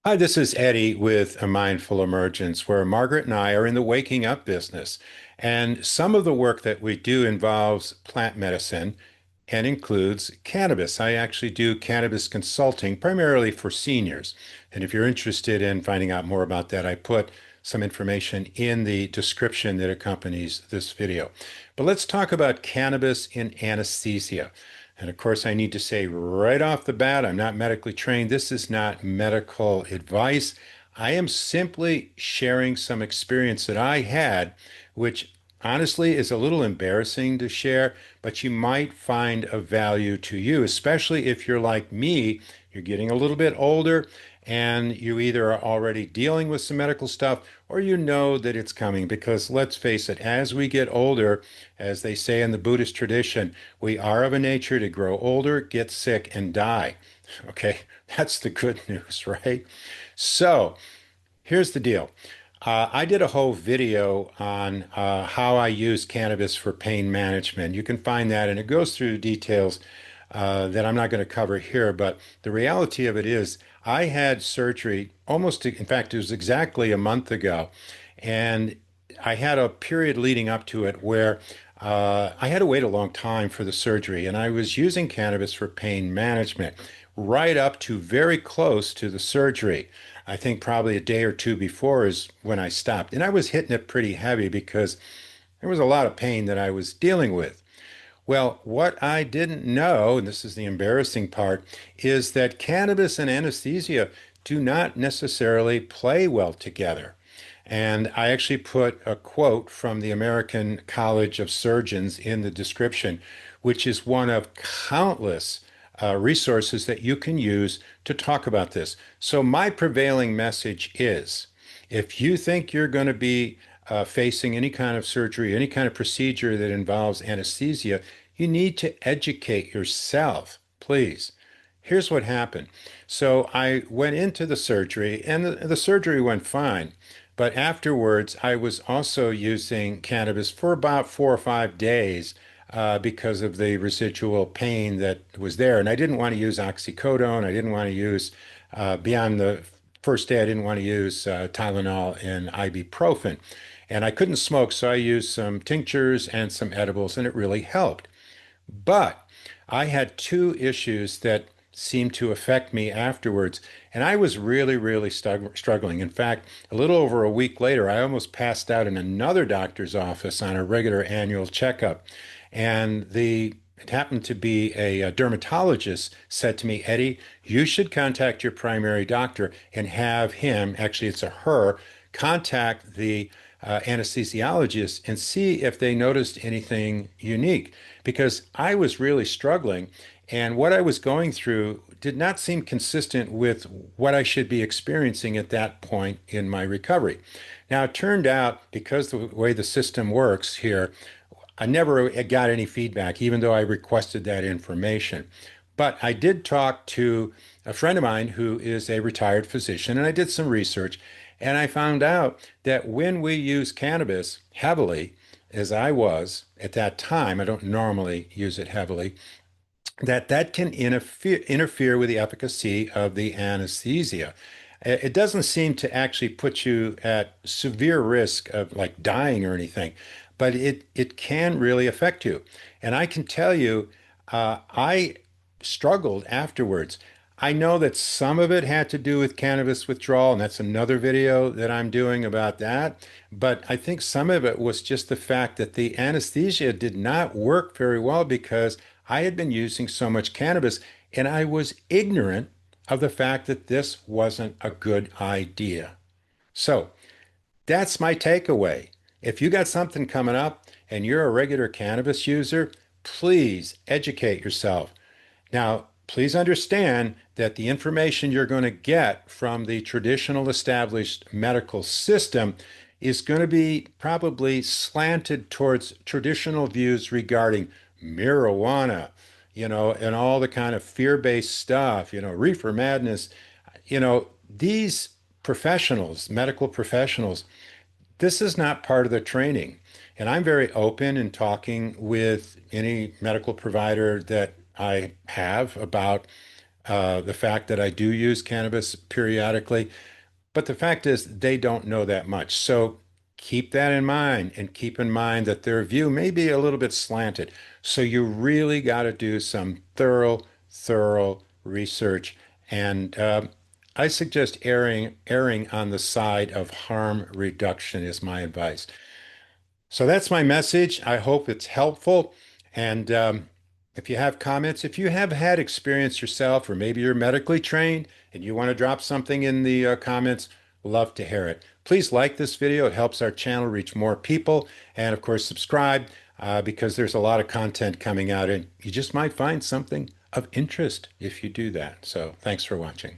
Hi, this is Eddie with A Mindful Emergence, where Margaret and I are in the waking up business. And some of the work that we do involves plant medicine and includes cannabis. I actually do cannabis consulting primarily for seniors. And if you're interested in finding out more about that, I put some information in the description that accompanies this video. But let's talk about cannabis in anesthesia. And of course, I need to say right off the bat, I'm not medically trained. This is not medical advice. I am simply sharing some experience that I had, which honestly is a little embarrassing to share, but you might find of value to you, especially if you're like me, you're getting a little bit older and you either are already dealing with some medical stuff or you know that it's coming. Because let's face it, as we get older, as they say in the Buddhist tradition, we are of a nature to grow older, get sick, and die. Okay, that's the good news, right? So here's the deal. I did a whole video on how I use cannabis for pain management. You can find that, and it goes through details that I'm not going to cover here. But the reality of it is, I had surgery almost, in fact, it was exactly a month ago. And I had a period leading up to it where I had to wait a long time for the surgery, and I was using cannabis for pain management right up to very close to the surgery. I think probably a day or two before is when I stopped. And I was hitting it pretty heavy because there was a lot of pain that I was dealing with. Well, what I didn't know, and this is the embarrassing part, is that cannabis and anesthesia do not necessarily play well together. And I actually put a quote from the American College of Surgeons in the description, which is one of countless resources that you can use to talk about this. So, my prevailing message is if you think you're going to be facing any kind of surgery, any kind of procedure that involves anesthesia, you need to educate yourself, please. Here's what happened. So I went into the surgery, and the surgery went fine. But afterwards, I was also using cannabis for about 4 or 5 days because of the residual pain that was there. And I didn't want to use oxycodone. I didn't want to use, beyond the first day, I didn't want to use Tylenol and ibuprofen. And I couldn't smoke, so I used some tinctures and some edibles, and it really helped. But I had two issues that seemed to affect me afterwards. And I was really, really struggling. In fact, a little over a week later, I almost passed out in another doctor's office on a regular annual checkup. And it happened to be a dermatologist said to me, Eddie, you should contact your primary doctor and have him, actually, it's a her, contact the anesthesiologist and see if they noticed anything unique because I was really struggling and what I was going through did not seem consistent with what I should be experiencing at that point in my recovery. Now, it turned out because the way the system works here, I never got any feedback, even though I requested that information. But I did talk to a friend of mine who is a retired physician, and I did some research, and I found out that when we use cannabis heavily, as I was at that time, I don't normally use it heavily, that can interfere with the efficacy of the anesthesia. It doesn't seem to actually put you at severe risk of like dying or anything, but it can really affect you. And I can tell you, I struggled afterwards. I know that some of it had to do with cannabis withdrawal, and that's another video that I'm doing about that. But I think some of it was just the fact that the anesthesia did not work very well because I had been using so much cannabis and I was ignorant of the fact that this wasn't a good idea. So that's my takeaway. If you got something coming up and you're a regular cannabis user, please educate yourself. Now, please understand that the information you're going to get from the traditional established medical system is going to be probably slanted towards traditional views regarding marijuana, and all the kind of fear-based stuff, reefer madness. These professionals, medical professionals, this is not part of the training. And I'm very open in talking with any medical provider that I have about the fact that I do use cannabis periodically. But the fact is, they don't know that much. So keep that in mind and keep in mind that their view may be a little bit slanted. So you really got to do some thorough research. And I suggest erring on the side of harm reduction is my advice. So that's my message. I hope it's helpful. And if you have comments, if you have had experience yourself, or maybe you're medically trained and you want to drop something in the comments, love to hear it. Please like this video. It helps our channel reach more people. And of course, subscribe because there's a lot of content coming out and you just might find something of interest if you do that. So thanks for watching.